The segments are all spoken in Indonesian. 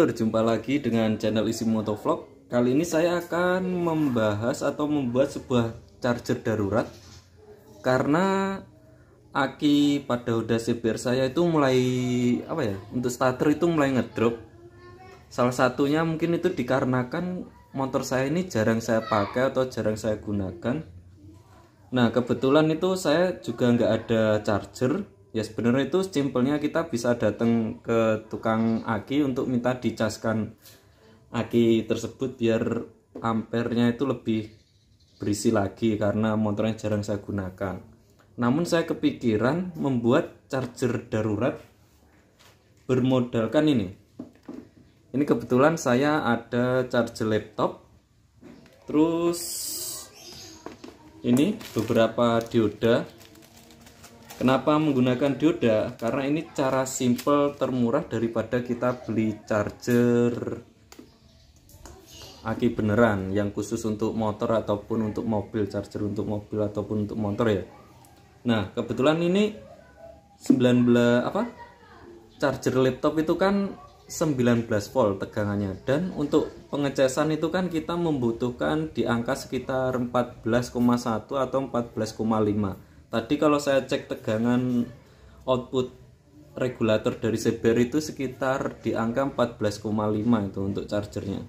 lur, jumpa lagi dengan channel Isi Motovlog. Kali ini saya akan membahas atau membuat sebuah charger darurat karena aki pada Honda CBR saya itu mulai untuk starter itu mulai ngedrop. Salah satunya mungkin itu dikarenakan motor saya ini jarang saya pakai atau jarang saya gunakan. Nah, kebetulan itu saya juga nggak ada charger. Ya sebenarnya itu simpelnya kita bisa datang ke tukang aki untuk minta dicaskan aki tersebut biar ampernya itu lebih berisi lagi karena motornya jarang saya gunakan. Namun saya kepikiran membuat charger darurat bermodalkan ini. Ini kebetulan saya ada charger laptop. Terus ini beberapa dioda. Kenapa menggunakan dioda? Karena ini cara simple termurah daripada kita beli charger aki beneran yang khusus untuk motor ataupun untuk mobil, charger untuk mobil ataupun untuk motor ya. Nah, kebetulan ini 19 charger laptop itu kan 19 volt tegangannya, dan untuk pengecasan itu kan kita membutuhkan di angka sekitar 14,1 atau 14,5. Tadi kalau saya cek tegangan output regulator dari CBR itu sekitar di angka 14,5 itu untuk chargernya.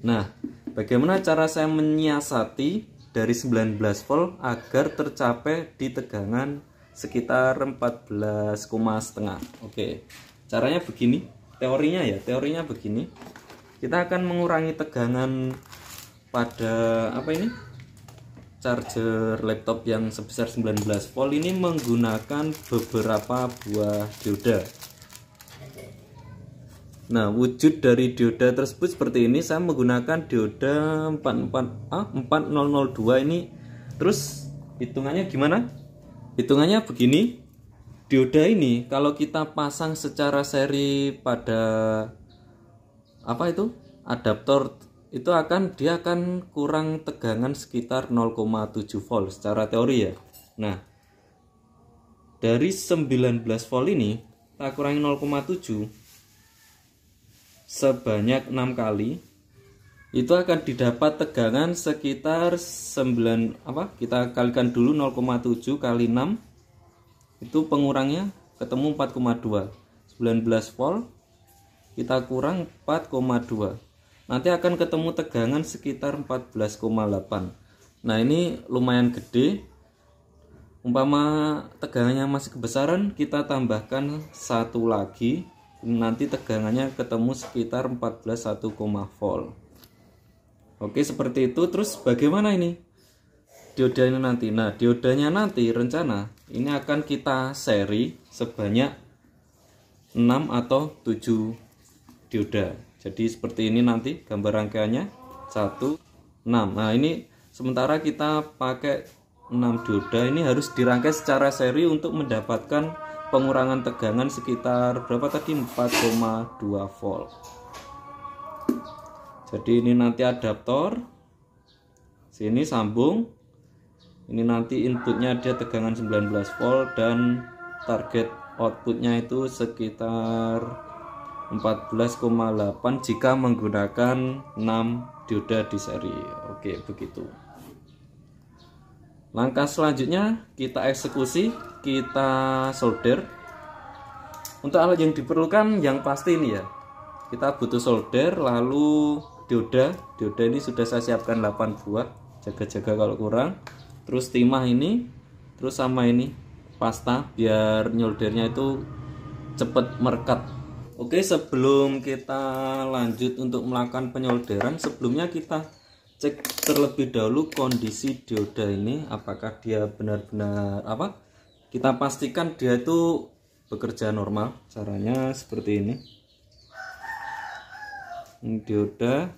Nah, bagaimana cara saya menyiasati dari 19 volt agar tercapai di tegangan sekitar 14,5? Oke, caranya begini, teorinya begini. Kita akan mengurangi tegangan pada charger laptop yang sebesar 19 volt ini menggunakan beberapa buah dioda. Nah, wujud dari dioda tersebut seperti ini. Saya menggunakan dioda 4002 ini. Terus hitungannya gimana? Hitungannya begini. Dioda ini kalau kita pasang secara seri pada adaptor itu dia akan kurang tegangan sekitar 0,7 volt secara teori ya. Nah, dari 19 volt ini kita kurangi 0,7 sebanyak 6 kali, itu akan didapat tegangan sekitar kita kalikan dulu 0,7 kali 6, itu pengurangnya ketemu 4,2. 19 volt kita kurang 4,2, nanti akan ketemu tegangan sekitar 14,8. Nah, ini lumayan gede. Umpama tegangannya masih kebesaran, kita tambahkan satu lagi, nanti tegangannya ketemu sekitar 14,1 volt. Oke, seperti itu. Terus bagaimana ini diodanya nanti? Nah, diodanya nanti rencana ini akan kita seri sebanyak 6 atau 7 dioda. Jadi seperti ini nanti gambar rangkaiannya 1, 6. Nah, ini sementara kita pakai 6 dioda, ini harus dirangkai secara seri untuk mendapatkan pengurangan tegangan sekitar berapa tadi, 4,2 volt. Jadi ini nanti adaptor, sini sambung, ini nanti inputnya dia tegangan 19 volt dan target outputnya itu sekitar 14,8 jika menggunakan 6 dioda di seri. Oke, begitu. Langkah selanjutnya kita eksekusi, kita solder. Untuk alat yang diperlukan yang pasti ini ya, kita butuh solder, lalu dioda ini sudah saya siapkan 8 buah, jaga-jaga kalau kurang. Terus timah ini, terus sama ini pasta biar nyoldernya itu cepet merekat. Oke, sebelum kita lanjut untuk melakukan penyolderan, sebelumnya kita cek terlebih dahulu kondisi dioda ini, apakah dia benar-benar kita pastikan dia itu bekerja normal. Caranya seperti ini. Ini dioda,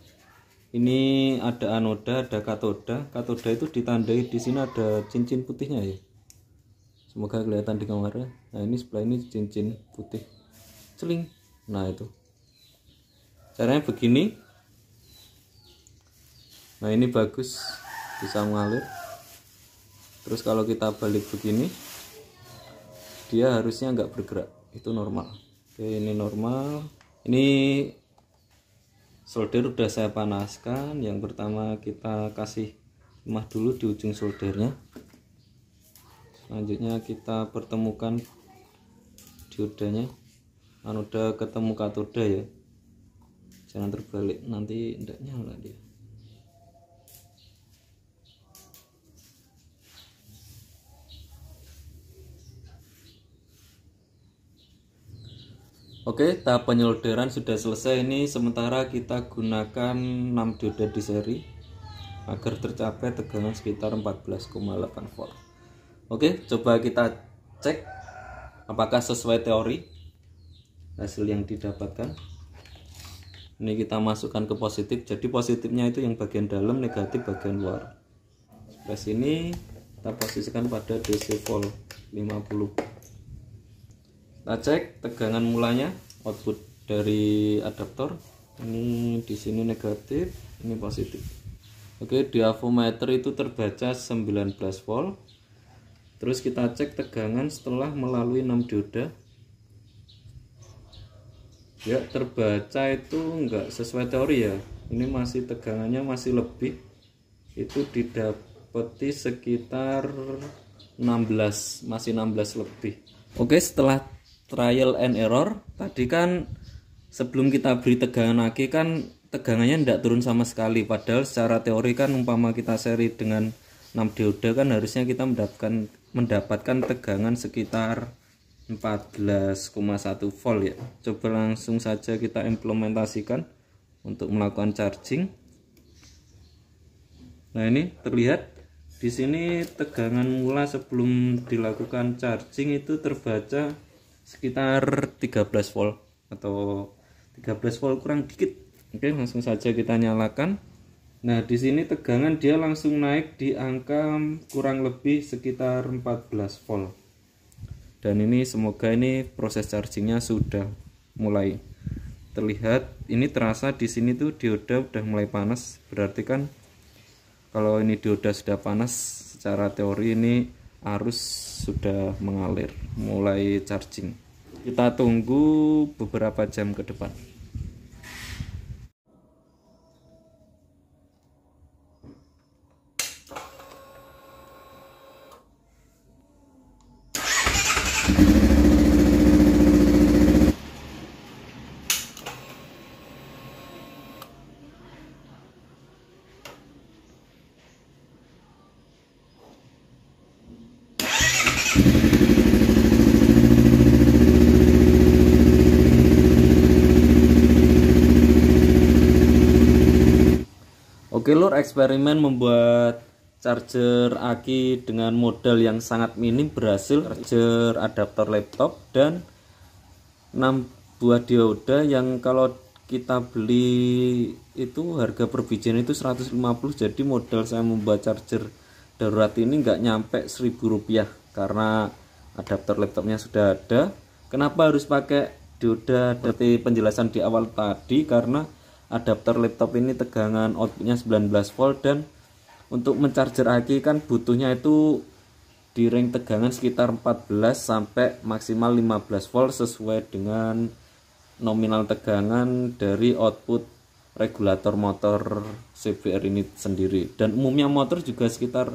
ini ada anoda, ada katoda. Katoda itu ditandai di sini ada cincin putihnya ya. Semoga kelihatan di kamera. Nah, ini sebelah ini cincin putih. Celing. Nah, itu caranya begini. Nah, ini bagus, bisa mengalir. Terus kalau kita balik begini, dia harusnya nggak bergerak, itu normal. Oke, ini normal. Ini Solder udah saya panaskan. Yang pertama kita kasih timah dulu di ujung soldernya. Selanjutnya kita pertemukan diodanya. Udah ketemu katoda ya, jangan terbalik, nanti tidak nyala dia. Oke, tahap penyolderan sudah selesai. Ini sementara kita gunakan 6 dioda di seri agar tercapai tegangan sekitar 14,8 volt. Oke, coba kita cek apakah sesuai teori hasil yang didapatkan. Ini kita masukkan ke positif, jadi positifnya itu yang bagian dalam, negatif bagian luar. Sebelah sini kita posisikan pada DC volt 50. Kita cek tegangan mulanya, output dari adaptor. Ini di sini negatif, ini positif. Oke, di avometer itu terbaca 19 volt. Terus kita cek tegangan setelah melalui 6 dioda. Ya, terbaca itu enggak sesuai teori ya. Ini masih tegangannya masih lebih. Itu didapati sekitar 16, masih 16 lebih. Oke, setelah trial and error tadi kan sebelum kita beri tegangan aki kan tegangannya tidak turun sama sekali, padahal secara teori kan umpama kita seri dengan 6 dioda kan harusnya kita mendapatkan tegangan sekitar 14,1 volt ya. Coba langsung saja kita implementasikan untuk melakukan charging. Nah, ini terlihat di sini tegangan mula sebelum dilakukan charging itu terbaca sekitar 13 volt atau 13 volt kurang dikit. Oke, langsung saja kita nyalakan. Nah, di sini tegangan dia langsung naik di angka kurang lebih sekitar 14 volt. Dan ini semoga ini proses chargingnya sudah mulai terlihat. Ini terasa di sini tuh dioda udah mulai panas. Berarti kan kalau ini dioda sudah panas, secara teori ini arus sudah mengalir, mulai charging. Kita tunggu beberapa jam ke depan. Oke lur, eksperimen membuat charger aki dengan modal yang sangat minim berhasil. Charger adaptor laptop dan 6 buah dioda yang kalau kita beli itu harga per bijian itu 150. Jadi modal saya membuat charger darurat ini nggak nyampe 1000 rupiah karena adaptor laptopnya sudah ada. Kenapa harus pakai dioda? Dari penjelasan di awal tadi, karena adaptor laptop ini tegangan outputnya 19 volt dan untuk mencarger aki kan butuhnya itu di range tegangan sekitar 14 sampai maksimal 15 volt sesuai dengan nominal tegangan dari output regulator motor CBR ini sendiri. Dan umumnya motor juga sekitar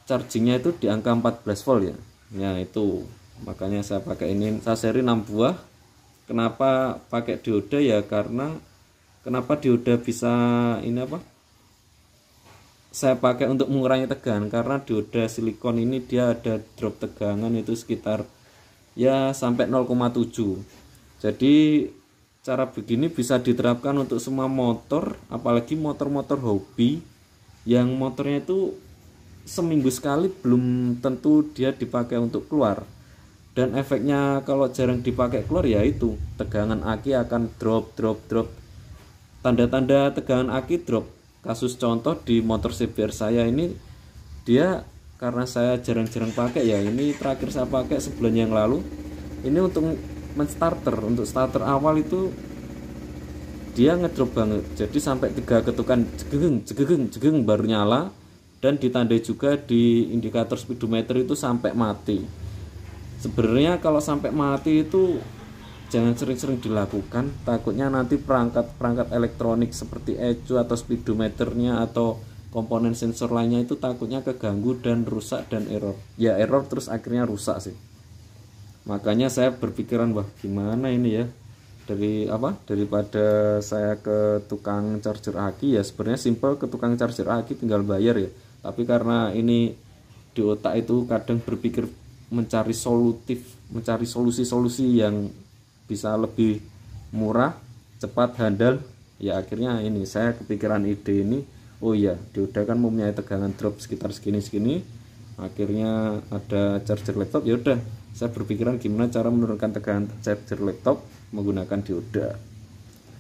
chargingnya itu di angka 14 volt ya. Ya itu makanya saya pakai ini, saya seri 6 buah. Kenapa pakai dioda ya, karena kenapa dioda bisa ini apa? Saya pakai untuk mengurangi tegangan karena dioda silikon ini dia ada drop tegangan itu sekitar ya sampai 0,7. Jadi cara begini bisa diterapkan untuk semua motor, apalagi motor-motor hobi yang motornya itu seminggu sekali belum tentu dia dipakai untuk keluar. Dan efeknya kalau jarang dipakai keluar ya itu tegangan aki akan drop. Tanda-tanda tegangan aki drop, kasus contoh di motor CBR saya ini, dia karena saya jarang-jarang pakai ya, ini terakhir saya pakai sebulan yang lalu. Ini untuk menstarter, untuk starter awal itu dia ngedrop banget, jadi sampai 3 ketukan jegeng baru nyala, dan ditandai juga di indikator speedometer itu sampai mati. Sebenarnya kalau sampai mati itu jangan sering-sering dilakukan, takutnya nanti perangkat elektronik seperti ECU atau speedometernya atau komponen sensor lainnya itu takutnya keganggu dan rusak dan error. Ya error terus akhirnya rusak sih. Makanya saya berpikiran, wah gimana ini ya, daripada saya ke tukang charger aki, ya sebenarnya simple, ke tukang charger aki tinggal bayar ya. Tapi karena ini di otak itu kadang berpikir mencari solusi-solusi yang bisa lebih murah, cepat, handal, ya akhirnya ini saya kepikiran ide ini. Oh iya, Dioda kan mempunyai tegangan drop sekitar segini, akhirnya ada charger laptop, ya udah saya berpikiran gimana cara menurunkan tegangan charger laptop menggunakan dioda.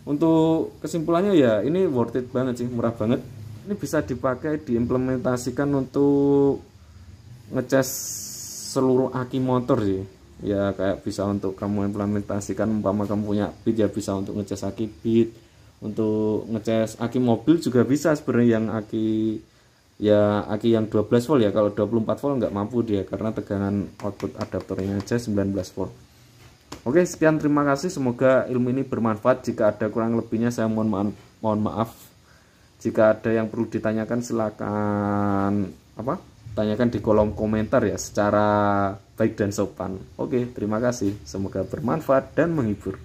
Untuk kesimpulannya ya ini worth it banget sih, murah banget. Ini bisa dipakai diimplementasikan untuk ngecas seluruh aki motor sih. Ya kayak bisa untuk kamu implementasikan, umpama kamu punya Beat ya bisa untuk ngecas aki Beat, untuk ngecas aki mobil juga bisa sebenarnya, yang aki yang 12 volt ya. Kalau 24 volt nggak mampu dia karena tegangan output adaptornya aja 19 volt. Oke, sekian, terima kasih, semoga ilmu ini bermanfaat. Jika ada kurang lebihnya saya mohon maaf. Jika ada yang perlu ditanyakan silakan tanyakan di kolom komentar ya, secara baik dan sopan. Oke, terima kasih, semoga bermanfaat dan menghibur.